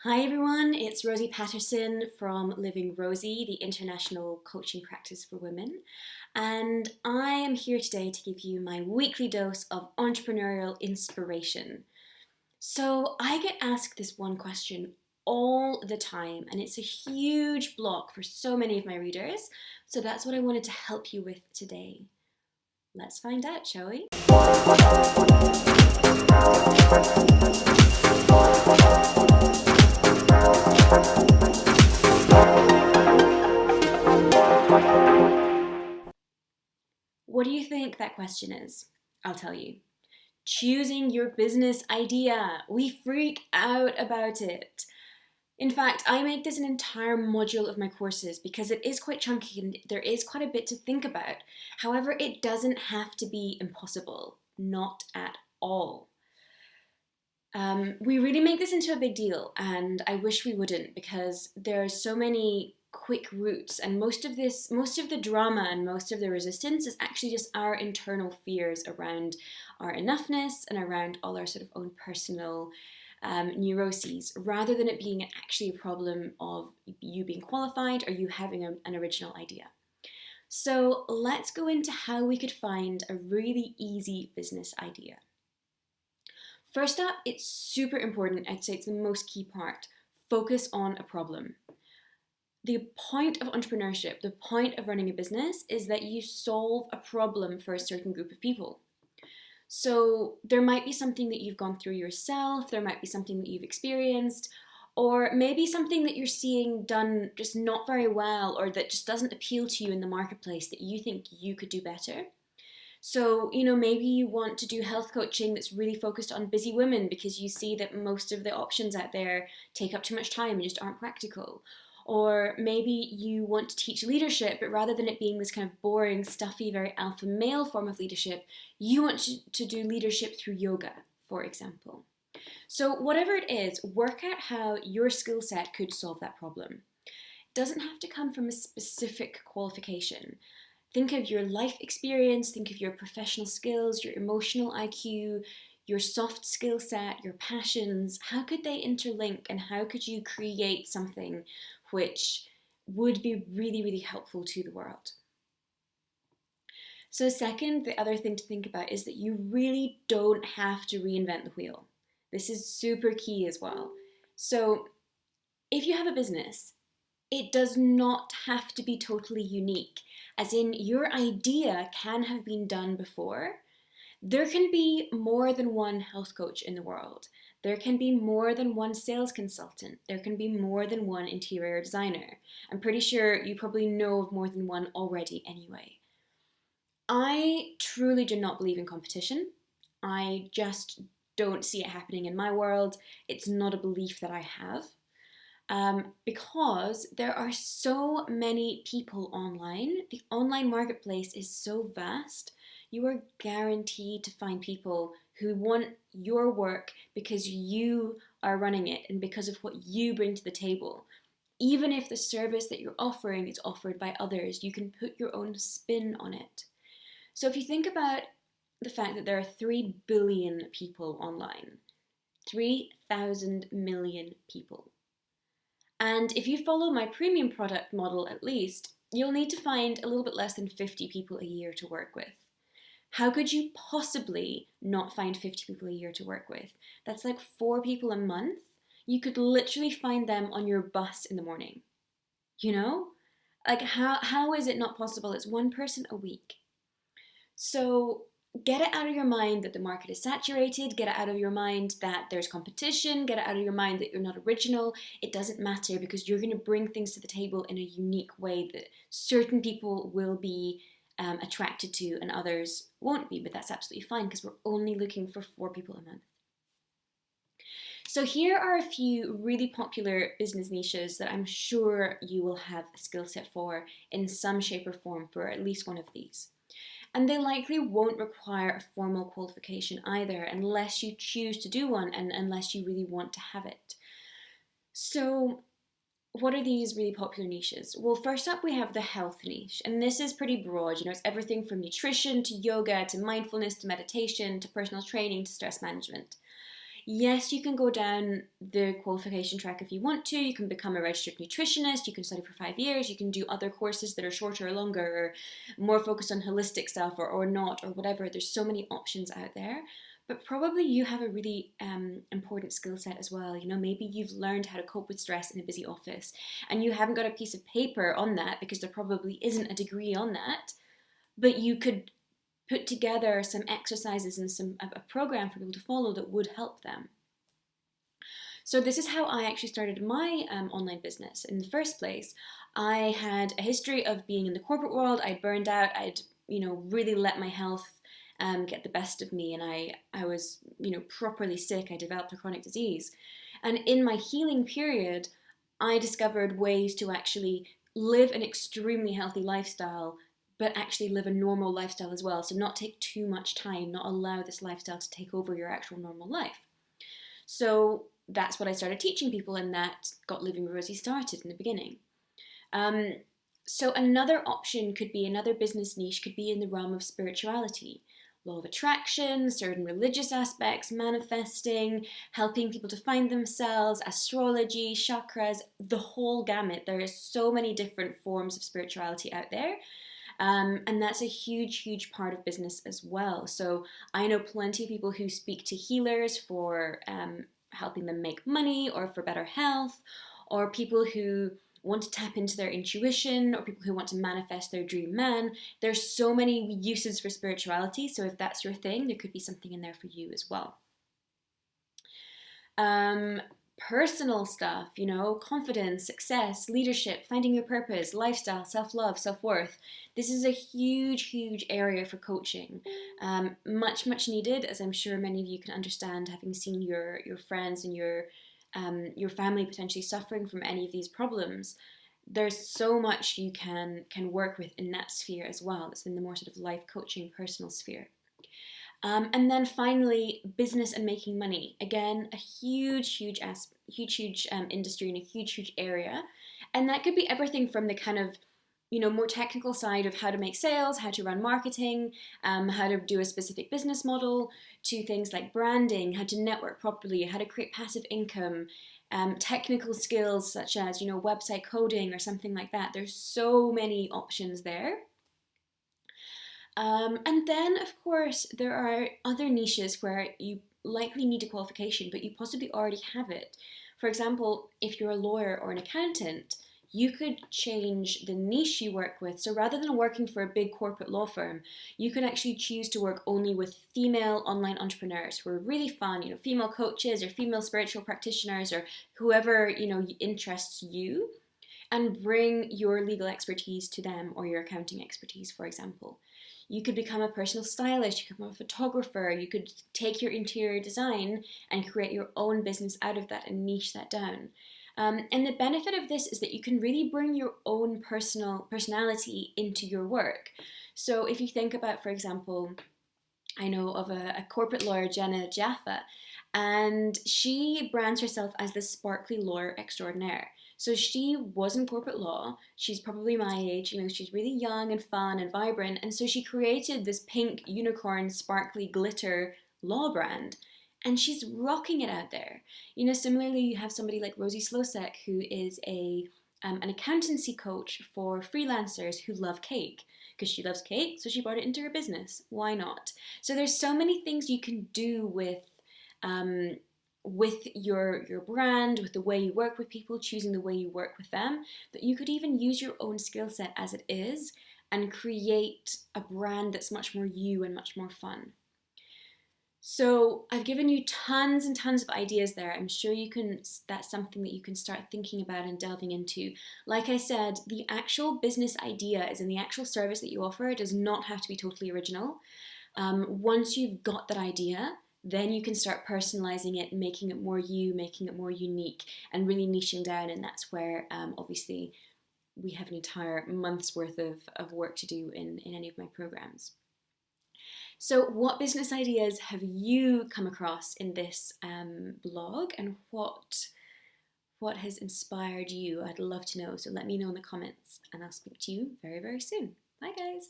Hi everyone, it's Rosie Patterson from Living Rosie, the international coaching practice for women. And I am here today to give you my weekly dose of entrepreneurial inspiration. So I get asked this one question all the time, and it's a huge block for so many of my readers. So that's what I wanted to help you with today. Let's find out, shall we? What do you think that question is? I'll tell you. Choosing your business idea. We freak out about it. In fact, I make this an entire module of my courses because it is quite chunky and there is quite a bit to think about. However, it doesn't have to be impossible. Not at all. We really make this into a big deal, and I wish we wouldn't because there are so many quick routes, and most of the drama and most of the resistance is actually just our internal fears around our enoughness and around all our sort of own personal neuroses, rather than it being actually a problem of you being qualified or you having an original idea. So let's go into how we could find a really easy business idea. First up, it's super important, I'd say it's the most key part. Focus on a problem. The point of entrepreneurship, the point of running a business is that you solve a problem for a certain group of people. So there might be something that you've gone through yourself, there might be something that you've experienced, or maybe something that you're seeing done just not very well or that just doesn't appeal to you in the marketplace that you think you could do better. So, maybe you want to do health coaching that's really focused on busy women because you see that most of the options out there take up too much time and just aren't practical. Or maybe you want to teach leadership, but rather than it being this kind of boring, stuffy, very alpha male form of leadership, you want to do leadership through yoga, for example. So whatever it is, work out how your skill set could solve that problem. It doesn't have to come from a specific qualification. Think of your life experience, think of your professional skills, your emotional IQ, your soft skill set, your passions. How could they interlink and how could you create something which would be really, really helpful to the world? So second, the other thing to think about is that you really don't have to reinvent the wheel. This is super key as well. So if you have a business, it does not have to be totally unique, as in your idea can have been done before. There can be more than one health coach in the world. There can be more than one sales consultant. There can be more than one interior designer. I'm pretty sure you probably know of more than one already anyway. I truly do not believe in competition. I just don't see it happening in my world. It's not a belief that I have. Because there are so many people online. The online marketplace is so vast. You are guaranteed to find people who want your work because you are running it and because of what you bring to the table. Even if the service that you're offering is offered by others, you can put your own spin on it. So if you think about the fact that there are 3 billion people online, 3,000 million people. And if you follow my premium product model at least, you'll need to find a little bit less than 50 people a year to work with. How could you possibly not find 50 people a year to work with? That's like 4 people a month. You could literally find them on your bus in the morning. Like how is it not possible? It's 1 person a week. So get it out of your mind that the market is saturated, get it out of your mind that there's competition, get it out of your mind that you're not original. It doesn't matter because you're going to bring things to the table in a unique way that certain people will be attracted to and others won't be, but that's absolutely fine because we're only looking for 4 people a month. So here are a few really popular business niches that I'm sure you will have a skill set for in some shape or form for at least one of these. And they likely won't require a formal qualification either, unless you choose to do one and unless you really want to have it. So what are these really popular niches? Well, first up we have the health niche, and this is pretty broad. It's everything from nutrition to yoga to mindfulness to meditation to personal training to stress management. Yes, you can go down the qualification track if you want to. You can become a registered nutritionist. You can study for 5 years. You can do other courses that are shorter or longer, or more focused on holistic stuff, or not, or whatever. There's so many options out there. But probably you have a really important skill set as well. You know, maybe you've learned how to cope with stress in a busy office, and you haven't got a piece of paper on that because there probably isn't a degree on that. But you could put together some exercises and a program for people to follow that would help them. So this is how I actually started my online business in the first place. I had a history of being in the corporate world. I'd burned out. I'd really let my health get the best of me, and I was properly sick. I developed a chronic disease, and in my healing period, I discovered ways to actually live an extremely healthy lifestyle, but actually live a normal lifestyle as well. So not take too much time, not allow this lifestyle to take over your actual normal life. So that's what I started teaching people, and that got Living with Rosie started in the beginning. So another option could be, another business niche could be in the realm of spirituality. Law of attraction, certain religious aspects, manifesting, helping people to find themselves, astrology, chakras, the whole gamut. There are so many different forms of spirituality out there. And that's a huge, huge part of business as well. So I know plenty of people who speak to healers for helping them make money, or for better health, or people who want to tap into their intuition, or people who want to manifest their dream man. There's so many uses for spirituality, so if that's your thing, there could be something in there for you as well. Personal stuff, confidence, success, leadership, finding your purpose, lifestyle, self-love, self-worth. This is a huge, huge area for coaching. Much, much needed, as I'm sure many of you can understand, having seen your friends and your family potentially suffering from any of these problems. There's so much you can work with in that sphere as well. It's in the more sort of life coaching, personal sphere. And then finally, business and making money. Again, a huge, huge industry and a huge, huge area. And that could be everything from the kind of, more technical side of how to make sales, how to run marketing, how to do a specific business model, to things like branding, how to network properly, how to create passive income, technical skills such as, website coding or something like that. There's so many options there. And then, of course, there are other niches where you likely need a qualification, but you possibly already have it. For example, if you're a lawyer or an accountant, you could change the niche you work with. So rather than working for a big corporate law firm, you could actually choose to work only with female online entrepreneurs who are really fun, female coaches or female spiritual practitioners, or whoever, interests you, and bring your legal expertise to them, or your accounting expertise, for example. You could become a personal stylist, you could become a photographer, you could take your interior design and create your own business out of that and niche that down. And the benefit of this is that you can really bring your own personality into your work. So if you think about, for example, I know of a corporate lawyer, Jenna Jaffa, and she brands herself as the sparkly lawyer extraordinaire. So she was in corporate law. She's probably my age, she's really young and fun and vibrant. And so she created this pink unicorn sparkly glitter law brand. And she's rocking it out there. Similarly, you have somebody like Rosie Slosek, who is an accountancy coach for freelancers who love cake. Because she loves cake, so she brought it into her business. Why not? So there's so many things you can do with your brand, with the way you work with people, choosing the way you work with them, that you could even use your own skill set as it is and create a brand that's much more you and much more fun. So I've given you tons and tons of ideas there. I'm sure that's something that you can start thinking about and delving into. Like I said, the actual business idea is in the actual service that you offer. It does not have to be totally original. Once you've got that idea, then you can start personalizing it, making it more you, making it more unique, and really niching down. And that's where, obviously, we have an entire month's worth of work to do in any of my programs. So what business ideas have you come across in this blog, and what has inspired you? I'd love to know. So let me know in the comments, and I'll speak to you very, very soon. Bye, guys.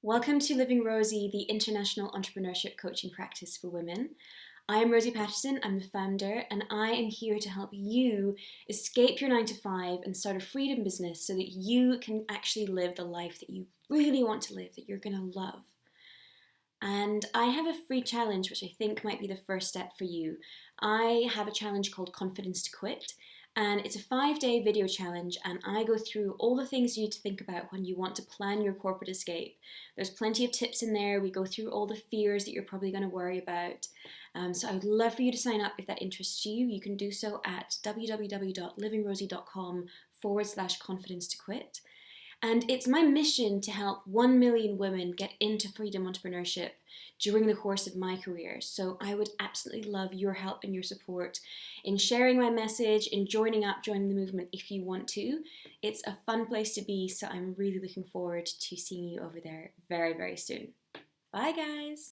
Welcome to Living Rosie, the international entrepreneurship coaching practice for women. I am Rosie Patterson, I'm the founder, and I am here to help you escape your 9 to 5 and start a freedom business so that you can actually live the life that you really want to live, that you're going to love. And I have a free challenge, which I think might be the first step for you. I have a challenge called Confidence to Quit, and it's a 5-day video challenge, and I go through all the things you need to think about when you want to plan your corporate escape. There's plenty of tips in there. We go through all the fears that you're probably going to worry about. So I would love for you to sign up if that interests you. You can do so at www.livingrosie.com/confidence to quit. And it's my mission to help 1 million women get into freedom entrepreneurship during the course of my career. So I would absolutely love your help and your support in sharing my message, in joining the movement if you want to. It's a fun place to be, so I'm really looking forward to seeing you over there very, very soon. Bye, guys.